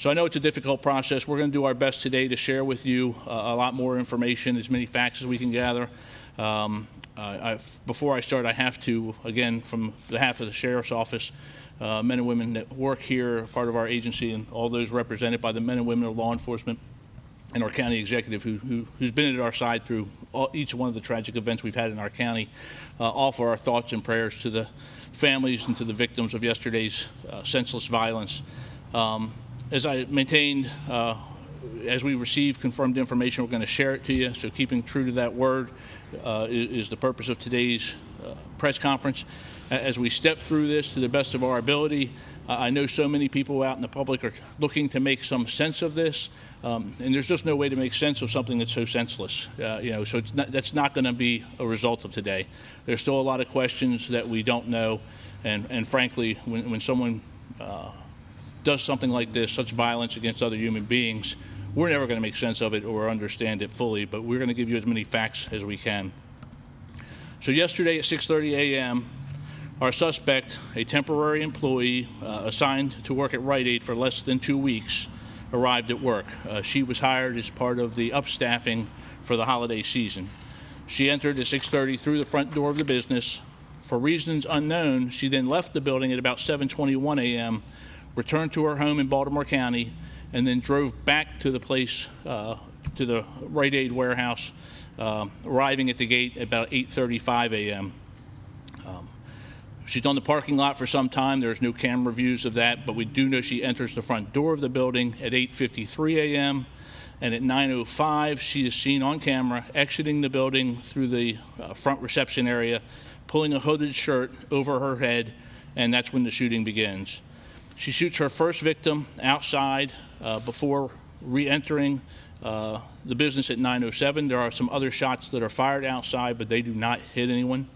So I know it's a difficult process. We're going to do our best today to share with you a lot more information, as many facts as we can gather. Before I start, I have to, again, from behalf of the Sheriff's Office, men and women that work here, part of our agency, and all those represented by the men and women of law enforcement and our county executive who's been at our side through each one of the tragic events we've had in our county, offer our thoughts and prayers to the families and to the victims of yesterday's senseless violence. As I maintained, as we receive confirmed information, we're going to share it to you. So keeping true to that word is the purpose of today's press conference. As we step through this to the best of our ability, I know so many people out in the public are looking to make some sense of this, and there's just no way to make sense of something that's so senseless. So that's not going to be a result of today. There's still a lot of questions that we don't know, and frankly, when someone does something like this, such violence against other human beings, we're never going to make sense of it or understand it fully, but we're going to give you as many facts as we can. So yesterday at 6:30 a.m., our suspect, a temporary employee assigned to work at Rite Aid for less than 2 weeks, arrived at work. She was hired as part of the upstaffing for the holiday season. She entered at 6:30 through the front door of the business. For reasons unknown, she then left the building at about 7:21 a.m., returned to her home in Baltimore County, and then drove back to the place, to the Rite Aid warehouse, arriving at the gate at about 8:35 a.m. She's on the parking lot for some time. There's no camera views of that, but we do know she enters the front door of the building at 8:53 a.m., and at 9:05 she is seen on camera exiting the building through the front reception area, pulling a hooded shirt over her head, and that's when the shooting begins. She shoots her first victim outside before re-entering the business at 9:07. There are some other shots that are fired outside, but they do not hit anyone.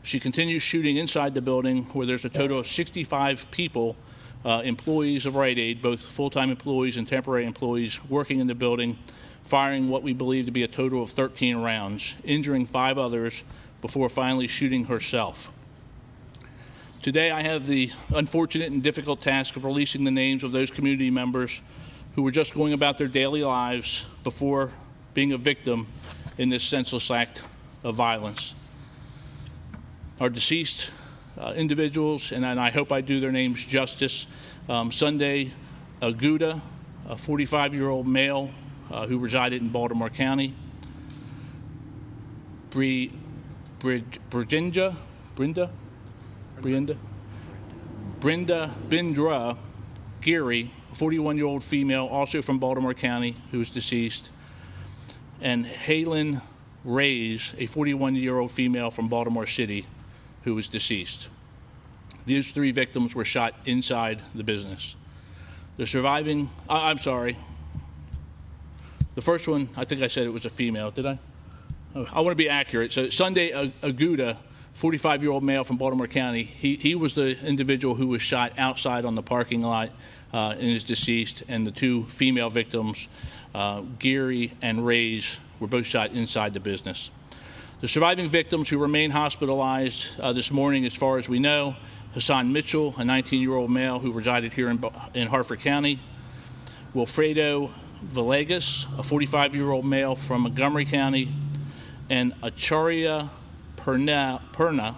She continues shooting inside the building, where there's a total of 65 people, employees of Rite Aid, both full-time employees and temporary employees, working in the building, firing what we believe to be a total of 13 rounds, injuring 5 others before finally shooting herself. Today, I have the unfortunate and difficult task of releasing the names of those community members who were just going about their daily lives before being a victim in this senseless act of violence. Our deceased individuals, and I hope I do their names justice, Sunday Aguda, a 45-year-old male who resided in Baltimore County. Brenda Bindra Geary, a 41-year-old female, also from Baltimore County, who is deceased, and Halen Reyes, a 41-year-old female from Baltimore City, who was deceased. These 3 victims were shot inside the business. The surviving, the first one, I think I said it was a female, did I? I want to be accurate. So Sunday Aguda, 45-year-old male from Baltimore County, he was the individual who was shot outside on the parking lot and is deceased, and the 2 female victims, Geary and Reyes, were both shot inside the business. The surviving victims who remain hospitalized this morning, as far as we know, Hassan Mitchell, a 19-year-old male who resided here in Harford County, Wilfredo Villegas, a 45-year-old male from Montgomery County, and Acharya Perna,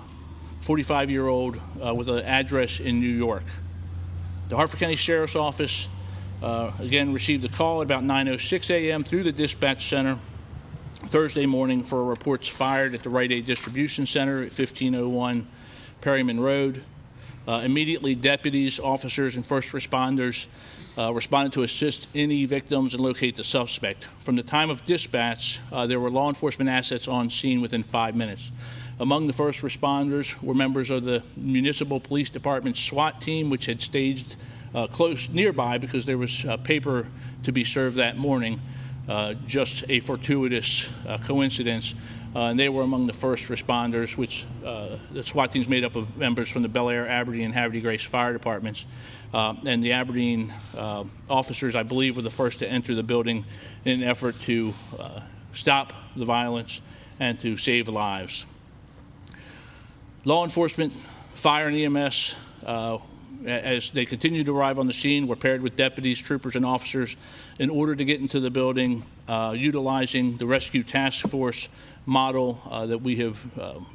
45-year-old with an address in New York. The Harford County Sheriff's Office, again, received a call at about 9:06 a.m. through the dispatch center Thursday morning for reports fired at the Rite Aid Distribution Center at 1501 Perryman Road. Immediately, deputies, officers, and first responders responded to assist any victims and locate the suspect. From the time of dispatch, there were law enforcement assets on scene within 5 minutes. Among the first responders were members of the Municipal Police Department's SWAT team, which had staged close nearby because there was paper to be served that morning. Just a fortuitous coincidence. And they were among the first responders, which the SWAT team's made up of members from the Bel Air, Aberdeen, and Havre de Grace fire departments. And the Aberdeen officers, I believe, were the first to enter the building in an effort to stop the violence and to save lives. Law enforcement, fire, and EMS as they continue to arrive on the scene, we're paired with deputies, troopers, and officers in order to get into the building, utilizing the Rescue Task Force model that we have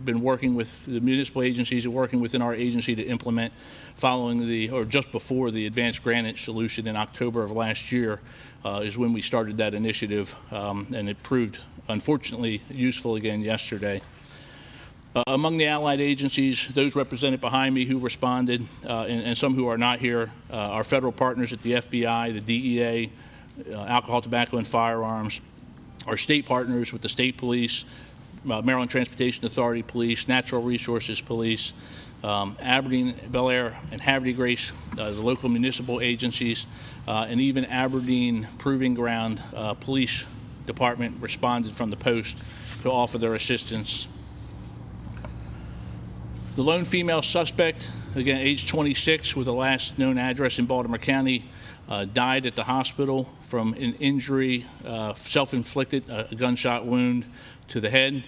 been working with the municipal agencies and working within our agency to implement following just before the advanced granite solution in October of last year is when we started that initiative, and it proved, unfortunately, useful again yesterday. Among the allied agencies, those represented behind me who responded, and some who are not here, our federal partners at the FBI, the DEA, Alcohol, Tobacco, and Firearms, our state partners with the state police, Maryland Transportation Authority Police, Natural Resources Police, Aberdeen, Bel Air, and Havre de Grace, the local municipal agencies, and even Aberdeen Proving Ground Police Department responded from the post to offer their assistance. The lone female suspect, again, age 26, with the last known address in Baltimore County, died at the hospital from an injury, self-inflicted, a gunshot wound to the head.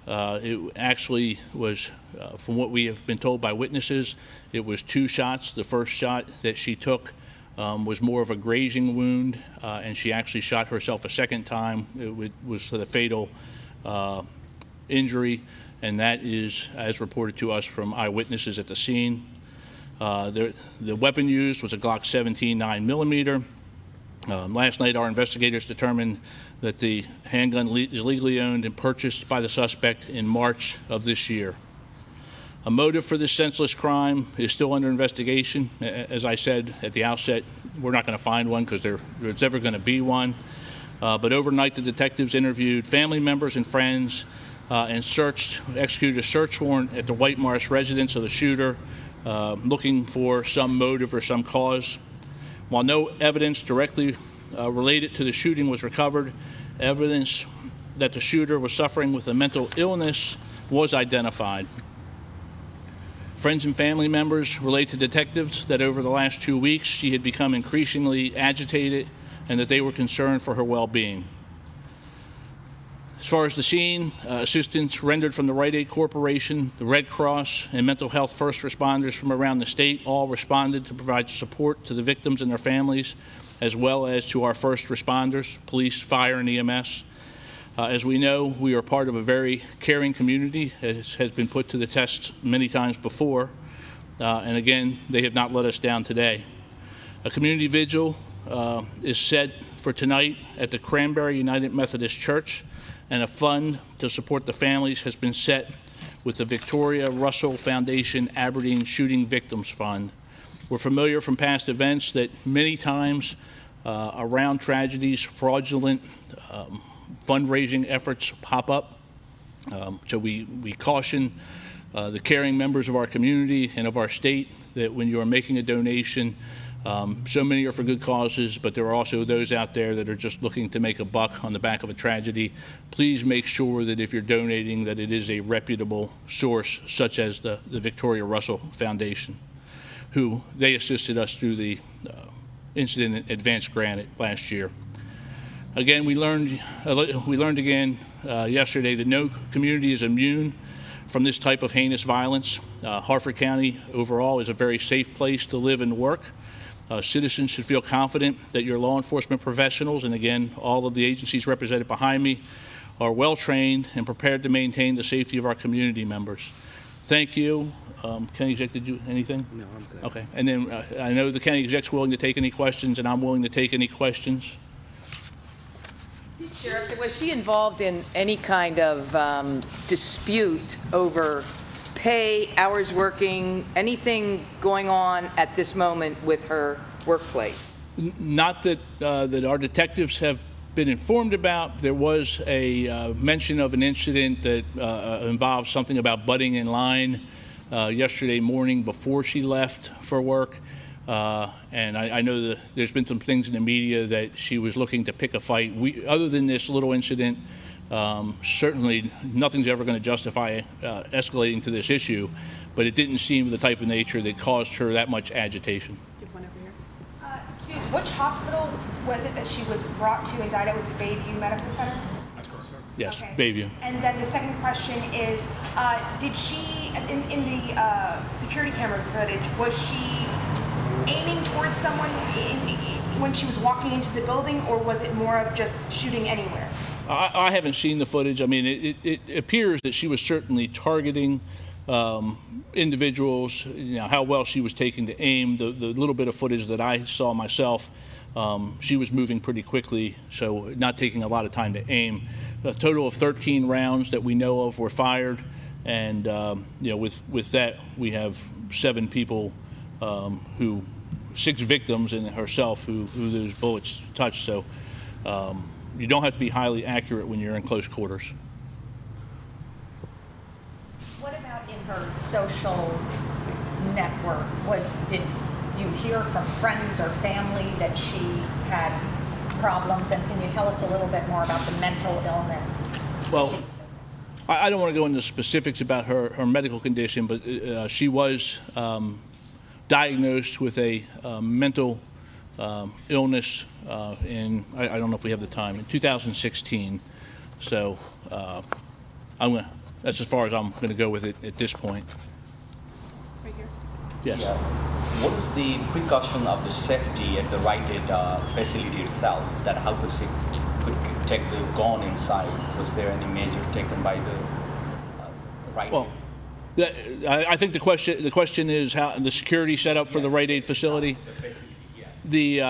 It actually was, from what we have been told by witnesses, it was 2 shots. The first shot that she took was more of a grazing wound, and she actually shot herself a second time. It was the fatal injury, and that is, as reported to us from eyewitnesses at the scene. The weapon used was a Glock 17 9mm. Last night, our investigators determined that the handgun is legally owned and purchased by the suspect in March of this year. A motive for this senseless crime is still under investigation. As I said at the outset, we're not going to find one because there's never going to be one. But overnight, the detectives interviewed family members and friends and executed a search warrant at the White Marsh residence of the shooter, looking for some motive or some cause. While no evidence directly related to the shooting was recovered, evidence that the shooter was suffering with a mental illness was identified. Friends and family members relate to detectives that over the last 2 weeks she had become increasingly agitated and that they were concerned for her well-being. As far as the scene, assistance rendered from the Rite Aid Corporation, the Red Cross, and mental health first responders from around the state all responded to provide support to the victims and their families, as well as to our first responders, police, fire, and EMS. As we know, we are part of a very caring community, as has been put to the test many times before, and again, they have not let us down today. A community vigil is set for tonight at the Cranberry United Methodist Church, and a fund to support the families has been set with the Victoria Russell Foundation Aberdeen Shooting Victims Fund. We're familiar from past events that many times around tragedies, fraudulent fundraising efforts pop up. So we caution the caring members of our community and of our state that when you are making a donation, so many are for good causes, but there are also those out there that are just looking to make a buck on the back of a tragedy. Please make sure that if you're donating that it is a reputable source, such as the Victoria Russell Foundation, who they assisted us through the incident at Advanced Granite last year. Again, we learned again yesterday that no community is immune from this type of heinous violence. Harford County overall is a very safe place to live and work. Citizens should feel confident that your law enforcement professionals, and again, all of the agencies represented behind me, are well trained and prepared to maintain the safety of our community members. Thank you. County Exec, did you anything? No, I'm good. Okay. And then I know the County Exec's willing to take any questions, and I'm willing to take any questions. Sheriff, was she involved in any kind of dispute over pay, hours working, anything going on at this moment with her workplace? Not that that our detectives have been informed about. There was a mention of an incident that involved something about butting in line yesterday morning before she left for work. And I know that there's been some things in the media that she was looking to pick a fight. Other than this little incident, certainly nothing's ever going to justify escalating to this issue, but it didn't seem the type of nature that caused her that much agitation. One over here. Which hospital was it that she was brought to and died at? Was it Bayview Medical Center? That's correct, sir. Yes, okay. Bayview. And then the second question is, did she, in the security camera footage, was she aiming towards someone when she was walking into the building, or was it more of just shooting anywhere? I haven't seen the footage. I mean, it appears that she was certainly targeting individuals. You know, how well she was taking to aim. The little bit of footage that I saw myself, she was moving pretty quickly, so not taking a lot of time to aim. A total of 13 rounds that we know of were fired, and you know, with that, we have 7 people who. 6 victims and herself who those bullets touched. So you don't have to be highly accurate when you're in close quarters. What about in her social network? Did you hear from friends or family that she had problems? And can you tell us a little bit more about the mental illness? Well, I don't want to go into specifics about her medical condition, but she was diagnosed with a mental illness in, I don't know if we have the time, in 2016. So that's as far as I'm going to go with it at this point. Right here. Yes. Yeah. What is the precaution of the safety at the Rite Aid facility itself? That how could she could take the gun inside? Was there any measure taken by the Rite Aid? Well, I think the question is how the security set up for the Rite Aid facility. They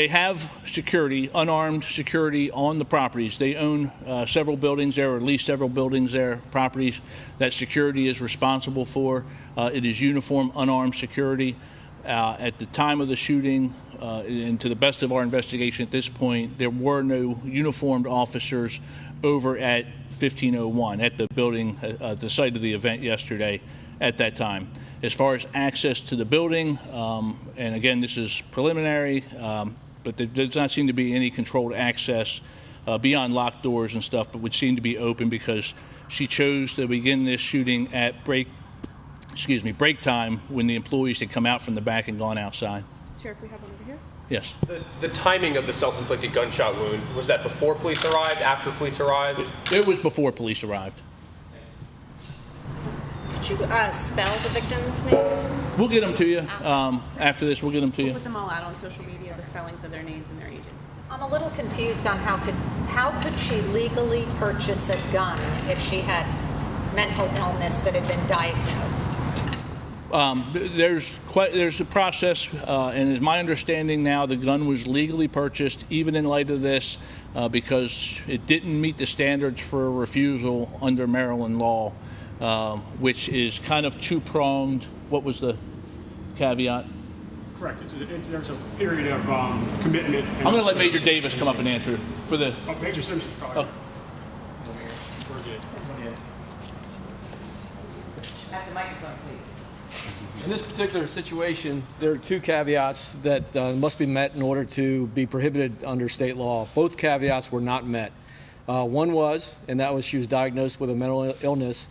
have security, unarmed security on the properties. They own several buildings there, or at least several buildings there, properties that security is responsible for. It is uniform, unarmed security. At the time of the shooting, and to the best of our investigation at this point, there were no uniformed officers over at 1501 at the building, the site of the event yesterday at that time. As far as access to the building, and again, this is preliminary, but there does not seem to be any controlled access beyond locked doors and stuff, but would seem to be open because she chose to begin this shooting at break time when the employees had come out from the back and gone outside. Sheriff, we have one over here. Yes. The timing of the self-inflicted gunshot wound, was that before police arrived, after police arrived? It was before police arrived. Could you spell the victims' names? We'll get them to you after this. We'll get them to you. Put them all out on social media, the spellings of their names and their ages. I'm a little confused on how could she legally purchase a gun if she had mental illness that had been diagnosed? There's a process, and it's my understanding now the gun was legally purchased, even in light of this, because it didn't meet the standards for a refusal under Maryland law, which is kind of two-pronged. What was the caveat? Correct. It's there's a period of commitment. I'm going to let Major Davis come up and answer for the. Oh, Major Simpson. Oh. At the microphone, please. In this particular situation, there are 2 caveats that must be met in order to be prohibited under state law. Both caveats were not met. One was, and that was she was diagnosed with a mental illness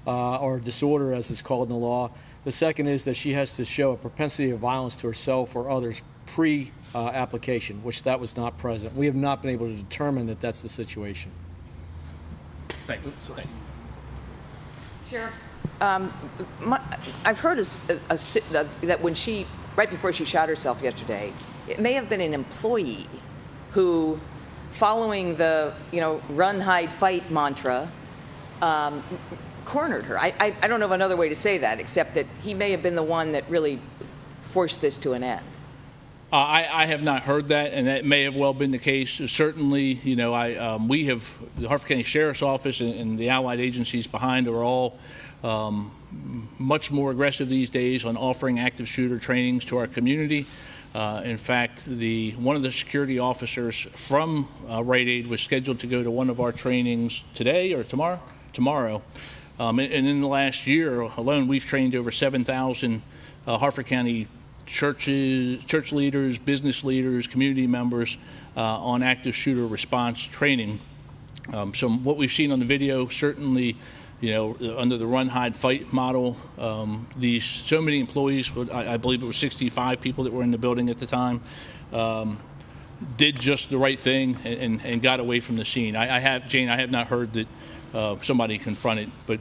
or disorder, as it's called in the law. The second is that she has to show a propensity of violence to herself or others pre-application, which that was not present. We have not been able to determine that that's the situation. Thank you. Sheriff, I've heard that when right before she shot herself yesterday, it may have been an employee who, following the run, hide, fight mantra, cornered her. I don't know of another way to say that except that he may have been the one that really forced this to an end. I have not heard that, and that may have well been the case. Certainly, we have the Harford County Sheriff's Office and the allied agencies behind are all much more aggressive these days on offering active shooter trainings to our community. In fact, one of the security officers from Rite Aid was scheduled to go to one of our trainings today or tomorrow. And in the last year alone, we've trained over 7,000 Harford County church leaders, business leaders, community members on active shooter response training. So what we've seen on the video, certainly, under the run, hide, fight model, so many employees, I believe it was 65 people that were in the building at the time, did just the right thing and got away from the scene. I have not heard that somebody confronted, but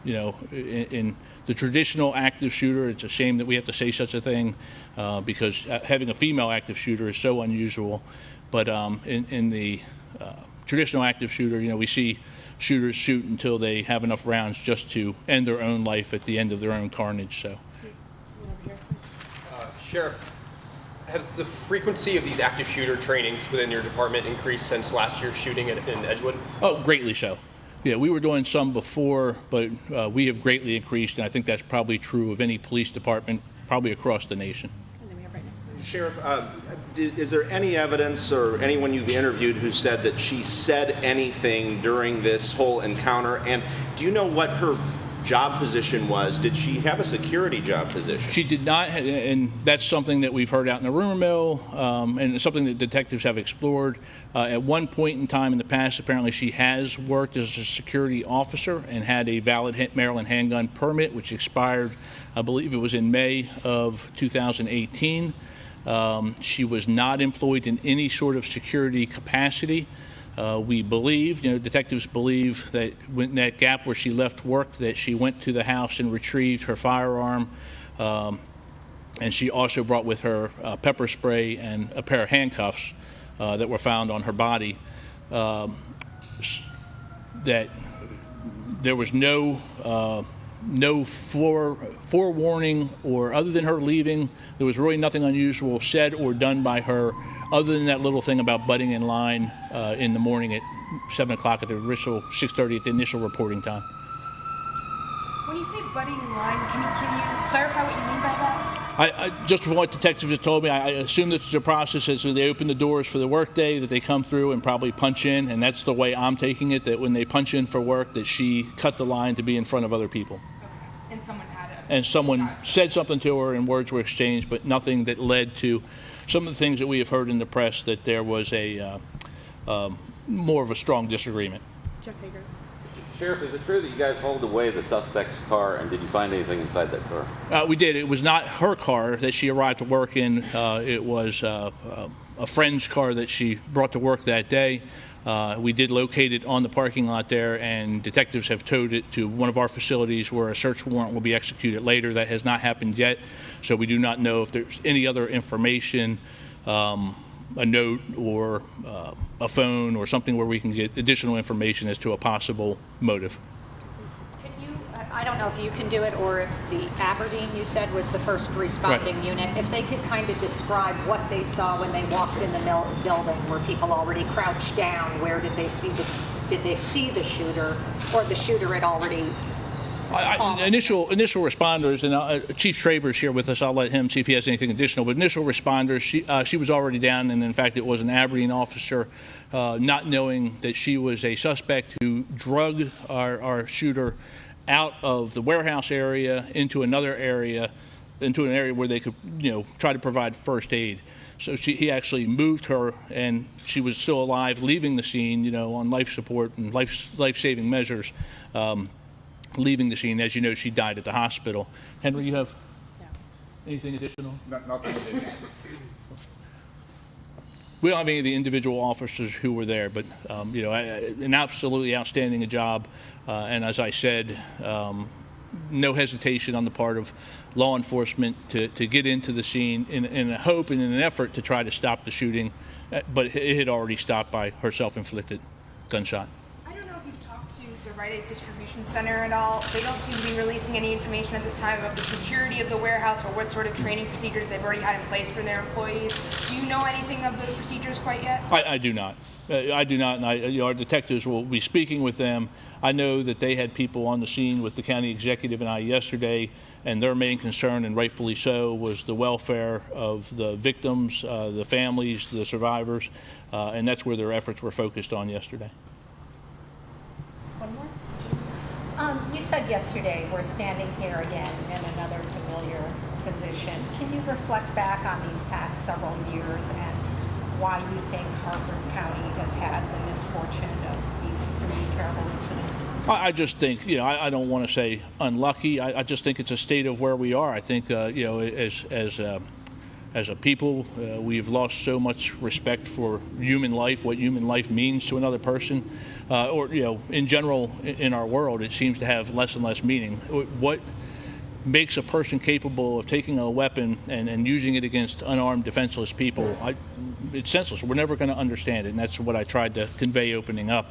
in the traditional active shooter. It's a shame that we have to say such a thing because having a female active shooter is so unusual. But in the traditional active shooter, we see shooters shoot until they have enough rounds just to end their own life at the end of their own carnage. So, Sheriff, has the frequency of these active shooter trainings within your department increased since last year's shooting in Edgewood? Oh, greatly so. Yeah, we were doing some before, but we have greatly increased, and I think that's probably true of any police department, probably across the nation. And then we have right next to it. Sheriff, is there any evidence or anyone you've interviewed who said that she said anything during this whole encounter? And do you know what her job position was? Did she have a security job position? She did not, and that's something that we've heard out in the rumor mill, and it's something that detectives have explored. At one point in time in the past, apparently she has worked as a security officer and had a valid Maryland handgun permit, which expired, I believe it was in May of 2018. She was not employed in any sort of security capacity. We believe, detectives believe that in that gap where she left work, that she went to the house and retrieved her firearm, and she also brought with her pepper spray and a pair of handcuffs that were found on her body. That there was no forewarning, or other than her leaving, there was really nothing unusual said or done by her, other than that little thing about butting in line in the morning at 7 o'clock at the initial 6:30 at the initial reporting time. When you say butting in line, can you clarify what you mean by that? Just from what detectives have told me, I assume that the process is when they open the doors for the workday, that they come through and probably punch in, and that's the way I'm taking it, that when they punch in for work, that she cut the line to be in front of other people. Okay. And someone had it. And someone said something to her and words were exchanged, but nothing that led to some of the things that we have heard in the press, that there was a more of a strong disagreement. Jeff Hager. Sheriff, is it true that you guys hauled away the suspect's car, and did you find anything inside that car? We did. It was not her car that she arrived to work in. It was a friend's car that she brought to work that day. We did locate it on the parking lot there, and detectives have towed it to one of our facilities where a search warrant will be executed later. That has not happened yet, so we do not know if there's any other information, a note or a phone or something where we can get additional information as to a possible motive. Can you, I don't know if you can do it or if the Aberdeen, you said, was the first responding unit, if they could kind of describe what they saw when they walked in the building. Were people already crouched down? Where did they see did they see the shooter, or the shooter had already Initial responders, and Chief Traber's here with us. I'll let him see if he has anything additional. But initial responders, she was already down, and in fact, it was an Aberdeen officer, not knowing that she was a suspect who drug our shooter out of the warehouse area into another area, into an area where they could, try to provide first aid. So he actually moved her, and she was still alive, leaving the scene, on life support and life-saving measures. Leaving the scene. As you know, she died at the hospital. Henry, you have anything additional? Nothing additional. We don't have any of the individual officers who were there, but an absolutely outstanding job. And as I said, no hesitation on the part of law enforcement to get into the scene in a hope and in an effort to try to stop the shooting, but it had already stopped by her self-inflicted gunshot. Rite Aid distribution center at all. They don't seem to be releasing any information at this time about the security of the warehouse or what sort of training procedures they've already had in place for their employees. Do you know anything of those procedures quite yet? I do not. I do not, and our detectives will be speaking with them. I know that they had people on the scene with the county executive and I yesterday, and their main concern, and rightfully so, was the welfare of the victims, the families, the survivors, and that's where their efforts were focused on yesterday. One more? You said yesterday we're standing here again in another familiar position. Can you reflect back on these past several years and why you think Harford County has had the misfortune of these 3 terrible incidents? I just think, I don't want to say unlucky. I just think it's a state of where we are. I think, as a people, we've lost so much respect for human life, what human life means to another person, or in general in our world, it seems to have less and less meaning. What makes a person capable of taking a weapon and using it against unarmed, defenseless people, it's senseless. We're never going to understand it, and that's what I tried to convey opening up.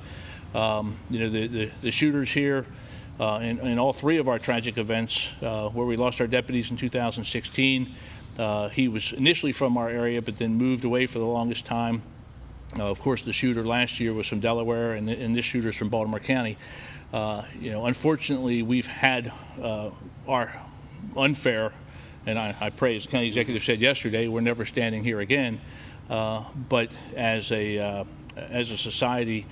The shooters here in all three of our tragic events, where we lost our deputies in 2016, he was initially from our area, but then moved away for the longest time. Of course, the shooter last year was from Delaware, and this shooter's from Baltimore County. Unfortunately, we've had our unfair, and I pray, as the county executive said yesterday, we're never standing here again. But as a society,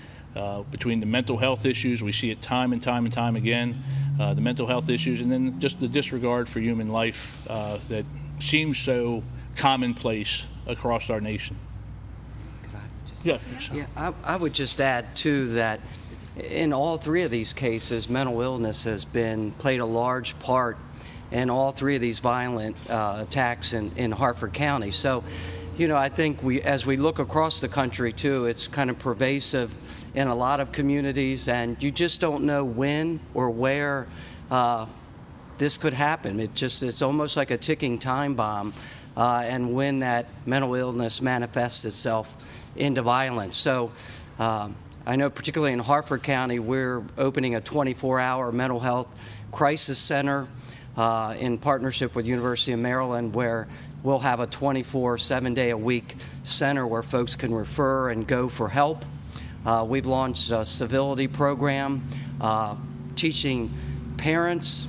between the mental health issues, we see it time and time and time again, the mental health issues, and then just the disregard for human life that seems so commonplace across our nation. Yeah. I would just add, too, that in all three of these cases, mental illness has played a large part in all three of these violent attacks in Harford County. So, I think as we look across the country, too, it's kind of pervasive in a lot of communities, and you just don't know when or where this could happen. It's almost like a ticking time bomb, and when that mental illness manifests itself into violence. So I know particularly in Harford County, we're opening a 24-hour mental health crisis center in partnership with University of Maryland, where we'll have a 7-day-a-week center where folks can refer and go for help. We've launched a civility program teaching parents,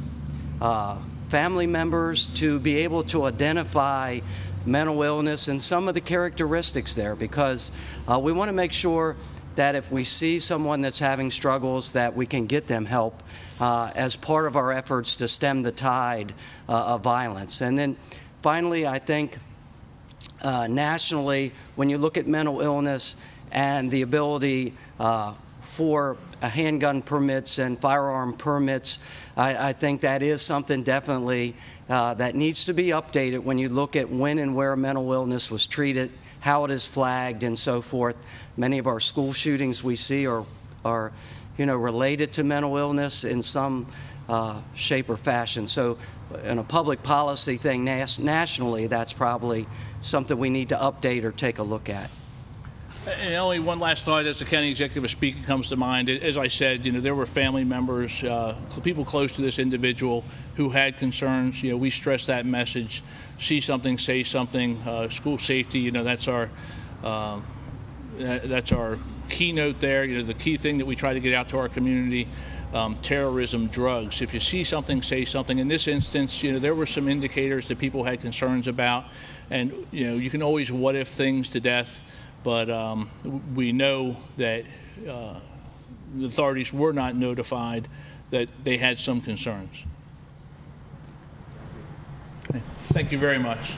family members to be able to identify mental illness and some of the characteristics there, because we want to make sure that if we see someone that's having struggles, that we can get them help as part of our efforts to stem the tide of violence. And then finally, I think nationally, when you look at mental illness and the ability for handgun permits and firearm permits, I think that is something definitely that needs to be updated when you look at when and where mental illness was treated, how it is flagged, and so forth. Many of our school shootings we see are related to mental illness in some shape or fashion. So in a public policy thing nationally, that's probably something we need to update or take a look at. And only one last thought as the county executive was speaking comes to mind. As I said, there were family members, people close to this individual who had concerns. We stress that message: see something, say something. School safety, that's our keynote there. The key thing that we try to get out to our community. Terrorism, drugs. If you see something, say something. In this instance, there were some indicators that people had concerns about, and you can always what if things to death. But we know that the authorities were not notified that they had some concerns. Thank you very much.